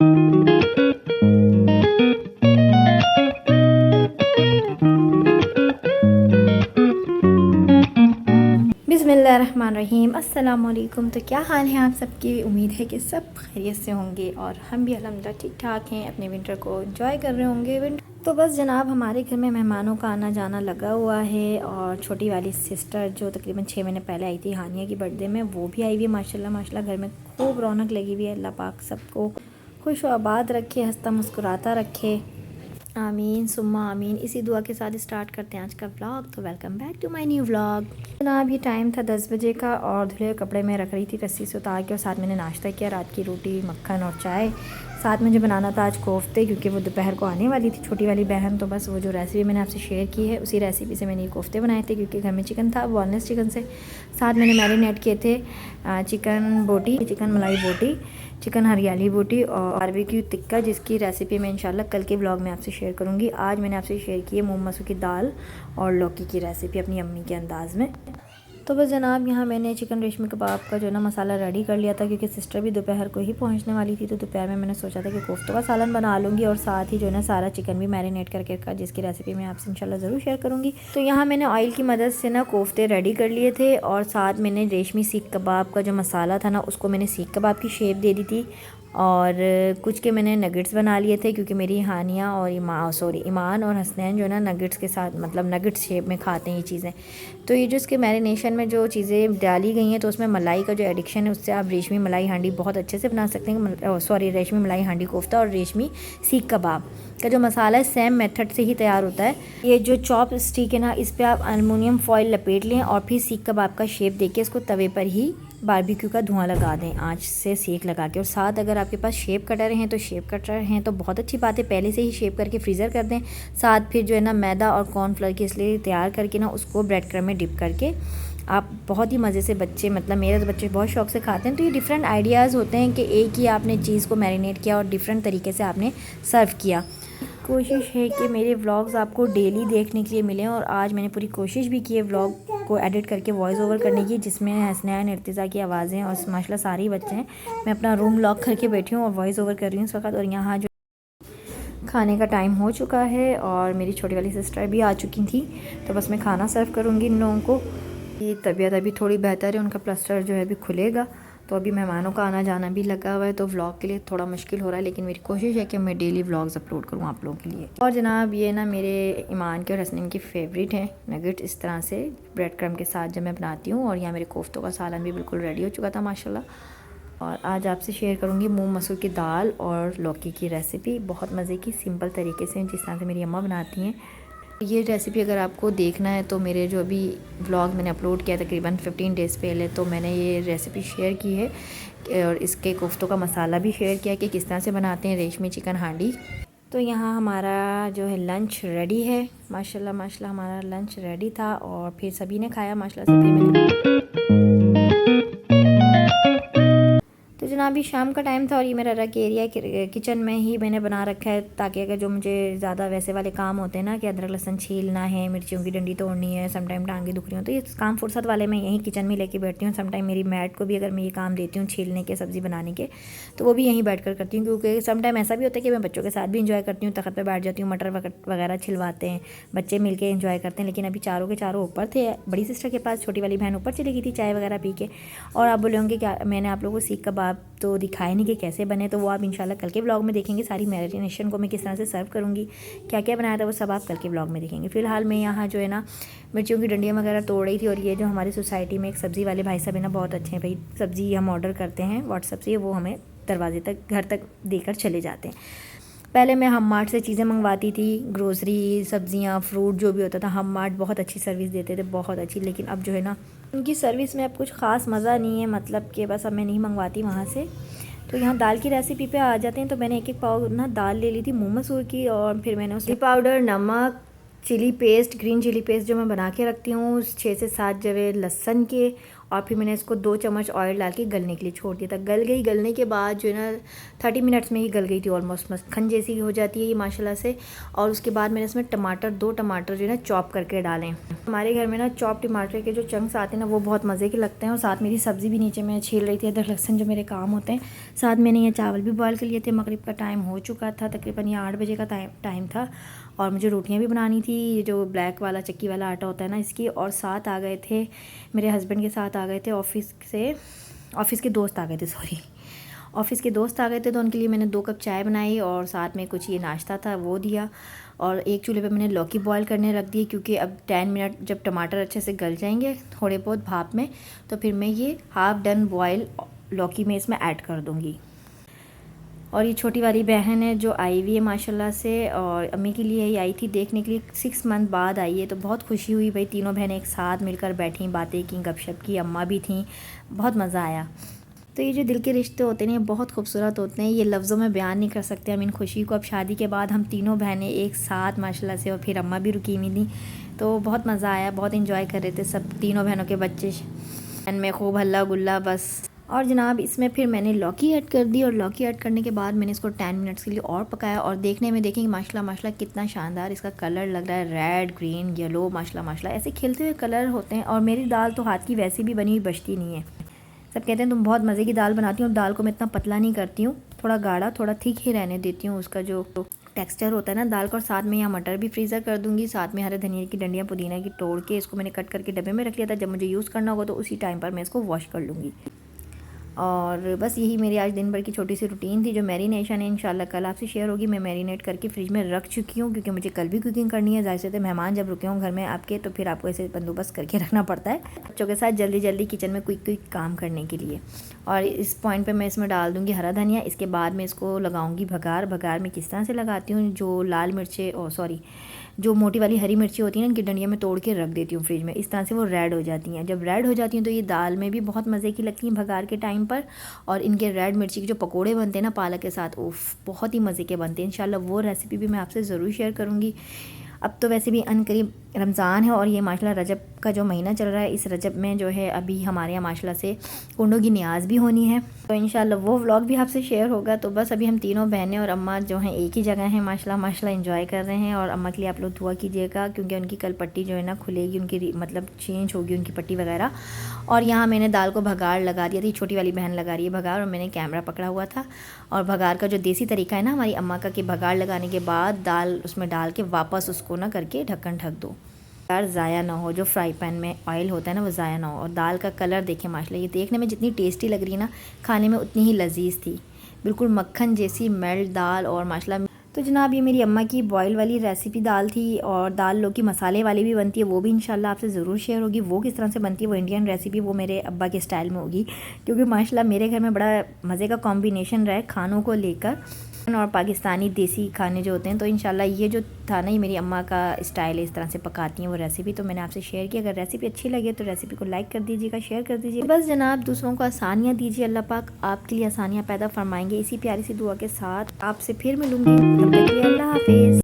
बिस्मिल्लाहिर्रहमानिर्रहीम। अस्सलाम वालेकुम। तो क्या हाल है आप सबकी? उम्मीद है कि सब खैरियत से होंगे और हम भी अल्हम्दुलिल्लाह ठीक ठाक हैं, अपने विंटर को एंजॉय कर रहे होंगे। तो बस जनाब, हमारे घर में मेहमानों का आना जाना लगा हुआ है और छोटी वाली सिस्टर जो तकरीबन 6 महीने पहले आई थी हानिया की बर्थडे में, वो भी आई हुई है। माशाल्लाह माशाल्लाह घर में खूब रौनक लगी हुई है। अल्लाह पाक सबको खुश व आबाद रखे, हंसता मुस्कुराता रखे। आमीन सुम्मा आमीन। इसी दुआ के साथ स्टार्ट करते हैं आज का व्लॉग। तो welcome back to my new vlog. जनाब ये टाइम था 10 बजे का और धुले कपड़े में रख रही थी रस्सी से उतार के, और साथ मैंने नाश्ता किया, रात की रोटी मक्खन और चाय। साथ मुझे बनाना था आज कोफ्ते, क्योंकि वो दोपहर को आने वाली थी छोटी वाली बहन। तो बस वो जो रेसिपी मैंने आपसे शेयर की है उसी रेसिपी से मैंने ये कोफ्ते बनाए थे, क्योंकि घर में चिकन था बोनलेस चिकन से। साथ मैंने मैरिनेट किए थे चिकन बोटी, चिकन मलाई बोटी, चिकन हरियाली बोटी और बारबेक्यू टिक्का, जिसकी रेसिपी मैं इंशाल्लाह कल के ब्लॉग में आपसे शेयर करूँगी। आज मैंने आपसे शेयर की है मूंग मसूर की दाल और लौकी की रेसिपी अपनी अम्मी के अंदाज़ में। तो बस जनाब यहाँ मैंने चिकन रेशमी कबाब का जो है ना मसाला रेडी कर लिया था, क्योंकि सिस्टर भी दोपहर को ही पहुँचने वाली थी। तो दोपहर में मैंने सोचा था कि कोफ्तों का सालन बना लूँगी और साथ ही जो है ना सारा चिकन भी मैरिनेट करके रखा, जिसकी रेसिपी मैं आपसे इंशाल्लाह ज़रूर शेयर करूँगी। तो यहाँ मैंने ऑयल की मदद से ना कोफ्ते रेडी कर लिए थे और साथ मैंने रेशमी सीख कबाब का जो मसाला था ना उसको मैंने सीख कबाब की शेप दे दी थी। और कुछ के मैंने नगेट्स बना लिए थे, क्योंकि मेरी हानिया और ईमान और हसनैन जो है ना नगेट्स के साथ मतलब नगेट्स शेप में खाते हैं ये चीज़ें। तो ये जो इसके मैरिनेशन में जो चीज़ें डाली गई हैं, तो उसमें मलाई का जो एडिक्शन है उससे आप रेशमी मलाई हांडी बहुत अच्छे से बना सकते हैं। रेशमी मलाई हांडी कोफ्ता और रेशमी सीख कबाब का जो मसाला है सेम मेथड से ही तैयार होता है। ये जो चॉप स्टिक है ना, इस पर आप एलुमिनियम फॉइल लपेट लें और फिर सीख कबाब का शेप देके इसको तवे पर ही बारबेक्यू का धुआं लगा दें, आंच से सेक लगा के। और साथ अगर आपके पास शेप कटर हैं तो शेप कटर हैं तो बहुत अच्छी बात है, पहले से ही शेप करके फ्रीज़र कर दें। साथ फिर जो है ना मैदा और कॉर्नफ्लोर की इसलिए तैयार करके ना उसको ब्रेड क्रम्ब में डिप करके आप बहुत ही मज़े से बच्चे मतलब मेरे तो बच्चे बहुत शौक से खाते हैं। तो ये डिफरेंट आइडियाज़ होते हैं कि एक ही आपने चीज़ को मैरिनेट किया और डिफरेंट तरीके से आपने सर्व किया। कोशिश है कि मेरे व्लॉग्स आपको डेली देखने के लिए मिलें, और आज मैंने पूरी कोशिश भी की है व्लॉग को एडिट करके वॉइस ओवर करने की, जिसमें हसनैन इर्तिज़ा की आवाज़ें और माशाल्लाह सारे ही बच्चे हैं। मैं अपना रूम लॉक करके बैठी हूँ और वॉइस ओवर कर रही हूँ इस वक्त। और यहाँ जो खाने का टाइम हो चुका है और मेरी छोटी वाली सिस्टर भी आ चुकी थी, तो बस मैं खाना सर्व करूँगी इन लोगों को। ये तबीयत अभी थोड़ी बेहतर है, उनका प्लास्टर जो है अभी खुलेगा, तो अभी मेहमानों का आना जाना भी लगा हुआ है, तो व्लॉग के लिए थोड़ा मुश्किल हो रहा है, लेकिन मेरी कोशिश है कि मैं डेली व्लॉग्स अपलोड करूँ आप लोगों के लिए। और जनाब ये ना मेरे ईमान के और हसनैन की फेवरेट हैं नगेट, इस तरह से ब्रेड क्रम्ब के साथ जब मैं बनाती हूँ। और यहाँ मेरे कोफ्तों का सालन भी बिल्कुल रेडी हो चुका था माशाल्लाह। और आज आपसे शेयर करूँगी मूंग मसूर की दाल और लौकी की रेसिपी, बहुत मज़े की सिंपल तरीके से जिस तरह से मेरी अम्मा बनाती हैं। ये रेसिपी अगर आपको देखना है तो मेरे जो अभी व्लॉग मैंने अपलोड किया तकरीबन 15 डेज़ पहले, तो मैंने ये रेसिपी शेयर की है और इसके कोफ्तों का मसाला भी शेयर किया कि किस तरह से बनाते हैं रेशमी चिकन हांडी। तो यहाँ हमारा जो है लंच रेडी है माशाल्लाह माशाल्लाह, हमारा लंच रेडी था और फिर सभी ने खाया माशाल्लाह से। फिर मैंने तो जनाब ये शाम का टाइम था और ये मेरा रक एरिया किचन में ही मैंने बना रखा है, ताकि अगर जो मुझे ज़्यादा वैसे वाले काम होते हैं ना कि अदरक लहसुन छीलना है, मिर्चियों की डंडी तोड़नी है, समटाइम टांगें दुख रही हूँ, तो ये काम फुर्सत वाले मैं यहीं किचन में लेके बैठती हूँ। समटाइम मेरी मैट को भी अगर मैं ये काम देती हूँ छीलने के, सब्ज़ी बनाने के, तो वो भी यहीं बैठ कर करती हूँ, क्योंकि समटाइम ऐसा भी होता है कि मैं बच्चों के साथ भी इंजॉय करती हूँ, तख्त पर बैठ जाती हूँ, मटर वगैरह छिलवाते हैं, बच्चे मिल के इन्जॉय करते हैं। लेकिन अभी चारों के चारों ऊपर थे, बड़ी सिस्टर के पास, छोटी वाली बहन ऊपर चली गई थी चाय वगैरह पी के। और आप बोले होंगे क्या मैंने आप लोगों को सीख कबाब तो दिखाए नहीं कि कैसे बने, तो वो आप इंशाल्लाह कल के ब्लॉग में देखेंगे। सारी मैरिनेशन को मैं किस तरह से सर्व करूँगी, क्या क्या बनाया था, वो सब आप कल के ब्लॉग में देखेंगे। फ़िलहाल मैं यहाँ जो है ना मिर्चियों की डंडियाँ वगैरह तोड़ रही थी। और ये जो हमारी सोसाइटी में एक सब्ज़ी वाले भाई साहब है ना, बहुत अच्छे हैं भाई, सब्ज़ी हम ऑर्डर करते हैं व्हाट्सअप से, वो हमें दरवाजे तक घर तक देकर चले जाते हैं। पहले मैं हम मार्ट से चीज़ें मंगवाती थी, ग्रोसरी सब्ज़ियाँ फ्रूट जो भी होता था, हम मार्ट बहुत अच्छी सर्विस देते थे, बहुत अच्छी। लेकिन अब जो है ना उनकी सर्विस में अब कुछ ख़ास मज़ा नहीं है, मतलब कि बस अब मैं नहीं मंगवाती वहाँ से। तो यहाँ दाल की रेसिपी पे आ जाते हैं। तो मैंने एक पाव ना दाल ले ली थी मूंग मसूर की, और फिर मैंने उसमें पाउडर, नमक, chili paste, green chili paste जो मैं बना के रखती हूँ, 6 से 7 जवे लहसुन के, और फिर मैंने इसको 2 चम्मच ऑयल डाल के गलने के लिए छोड़ दिया था। गल गई, गलने के बाद जो है ना 30 मिनट्स में ही गल गई थी ऑलमोस्ट, मक्खन जैसी हो जाती है ये माशाल्लाह से। और उसके बाद मैंने इसमें टमाटर 2 टमाटर जो है ना चॉप करके डालें। हमारे घर में ना चॉप टमाटर के जो चंक्स आते हैं ना वो बहुत मज़े के लगते हैं। और साथ मेरी सब्ज़ी भी नीचे मैं छील रही थी, अदरक लहसुन जो मेरे काम होते हैं। साथ मैंने ये चावल भी बॉयल कर लिए थे। मगरिब का टाइम हो चुका था, तकरीबन ये 8 बजे का टाइम था। और मुझे रोटियां भी बनानी थी, ये जो ब्लैक वाला चक्की वाला आटा होता है ना इसकी। और साथ आ गए थे मेरे हस्बैंड के साथ आ गए थे ऑफ़िस के दोस्त आ गए थे, ऑफ़िस के दोस्त आ गए थे। तो उनके लिए मैंने 2 कप चाय बनाई और साथ में कुछ ये नाश्ता था वो दिया। और एक चूल्हे पे मैंने लौकी बॉयल करने रख दी, क्योंकि अब 10 मिनट जब टमाटर अच्छे से गल जाएंगे थोड़े बहुत भाप में, तो फिर मैं ये हाफ़ डन बॉयल लौकी में इसमें ऐड कर दूँगी। और ये छोटी वाली बहन है जो आई हुई है माशाल्लाह से, और अम्मी के लिए ही आई थी देखने के लिए। 6 मंथ बाद आई है, तो बहुत खुशी हुई भाई। तीनों बहनें एक साथ मिलकर बैठी, बातें की, गपशप की, अम्मा भी थी, बहुत मज़ा आया। तो ये जो दिल के रिश्ते होते हैं ये बहुत खूबसूरत होते हैं, ये लफ्ज़ों में बयान नहीं कर सकते हम इन खुशी को। अब शादी के बाद हम तीनों बहनें एक साथ माशाल्लाह से, और फिर अम्मा भी रुकी हुई थी, तो बहुत मज़ा आया, बहुत इंजॉय कर रहे थे सब तीनों बहनों के बच्चे में खूब हल्ला गुल्ला बस। और जनाब इसमें फिर मैंने लौकी ऐड कर दी, और लौकी ऐड करने के बाद मैंने इसको 10 मिनट्स के लिए और पकाया। और देखने में देखेंगे माशाल्लाह माशाल्लाह कितना शानदार इसका कलर लग रहा है, रेड ग्रीन येलो माशाल्लाह माशाल्लाह ऐसे खिलते हुए कलर होते हैं। और मेरी दाल तो हाथ की वैसे भी बनी हुई बचती नहीं है। सब कहते हैं तुम बहुत मज़े की दाल बनाती हो। दाल को मैं इतना पतला नहीं करती हूँ, थोड़ा गाढ़ा थोड़ा थिक ही रहने देती हूँ, उसका जो टेक्सचर होता है ना दाल का। और साथ में यहाँ मटर भी फ्रीज़र कर दूँगी, साथ में हरे धनिया की डंडियाँ पुदीना की तोड़ के इसको मैंने कट करके डब्बे में रख लिया था। जब मुझे यूज़ करना होगा तो उसी टाइम पर मैं इसको वॉश कर लूँगी। और बस यही मेरी आज दिन भर की छोटी सी रूटीन थी। जो मैरिनेशन है इंशाल्लाह कल आपसे शेयर होगी। मैं मैरिनेट करके फ्रिज में रख चुकी हूँ, क्योंकि मुझे कल भी कुकिंग करनी है। ज़ाहिर से मेहमान जब रुके हों घर में आपके, तो फिर आपको ऐसे बंदोबस्त करके रखना पड़ता है बच्चों के साथ, जल्दी जल्दी किचन में क्विक काम करने के लिए। और इस पॉइंट पर मैं इसमें डाल दूँगी हरा धनिया। इसके बाद मैं इसको लगाऊँगी भगार में किस तरह से लगाती हूँ, जो लाल मिर्चें जो मोटी वाली हरी मिर्ची होती है ना, इनकी डंडियाँ में तोड़ के रख देती हूँ फ्रिज में। इस तरह से वो रेड हो जाती हैं। जब रेड हो जाती हैं तो ये दाल में भी बहुत मज़े की लगती हैं भगार के टाइम पर। और इनके रेड मिर्ची के जो पकोड़े बनते हैं ना पालक के साथ, उफ बहुत ही मज़े के बनते हैं। इंशाल्लाह वो रेसिपी भी मैं आपसे ज़रूर शेयर करूँगी। अब तो वैसे भी अनकरीब रमज़ान है, और ये माशाल्लाह रजब का जो महीना चल रहा है, इस रजब में जो है अभी हमारे यहाँ माशाल्लाह से कुंडों की नियाज़ भी होनी है, तो इंशाल्लाह वो व्लॉग भी आपसे शेयर होगा। तो बस अभी हम तीनों बहनें और अम्मा जो हैं एक ही जगह हैं, माशाल्लाह माशाल्लाह एंजॉय कर रहे हैं। और अम्मा के लिए आप लोग दुआ कीजिएगा, क्योंकि उनकी कल पट्टी जो है ना खुलेगी, उनकी मतलब चेंज होगी उनकी पट्टी वगैरह। और यहाँ मैंने दाल को भगार लगा दिया थी, छोटी वाली बहन लगा रही है भगार, और मैंने कैमरा पकड़ा हुआ था। और भगार का जो देसी तरीका है ना हमारी अम्मा का, कि भगार लगाने के बाद दाल उसमें डाल के वापस उसको ना करके ढक्कन ढक दो, यार ज़ाया ना हो, जो फ्राई पैन में ऑयल होता है ना वो ज़ाया ना हो। और दाल का कलर देखें माशाल्लाह, ये देखने में जितनी टेस्टी लग रही है ना, खाने में उतनी ही लजीज थी, बिल्कुल मक्खन जैसी मेल्ट दाल। और माशाल्लाह तो जनाब ये मेरी अम्मा की बॉयल वाली रेसिपी दाल थी। और दाल लौकी मसाले वाली भी बनती है, वो भी इंशाल्लाह आपसे ज़रूर शेयर होगी। वो किस तरह से बनती है, वो इंडियन रेसिपी, वो मेरे अब्बा के स्टाइल में होगी, क्योंकि माशाल्लाह मेरे घर में बड़ा मज़े का कॉम्बिनेशन रहा है खानों को लेकर, और पाकिस्तानी देसी खाने जो होते हैं। तो इंशाल्लाह ये जो था ना, ये मेरी अम्मा का स्टाइल है, इस तरह से पकाती हैं वो रेसिपी। तो मैंने आपसे शेयर की। अगर रेसिपी अच्छी लगे तो रेसिपी को लाइक कर दीजिएगा, शेयर कर दीजिएगा। बस जनाब दूसरों को आसानियाँ दीजिए, अल्लाह पाक आपके लिए आसानियाँ पैदा फरमाएंगे। इसी प्यारी सी दुआ के साथ आपसे फिर मिलूँगी, तब तक के लिए अल्लाह हाफिज़।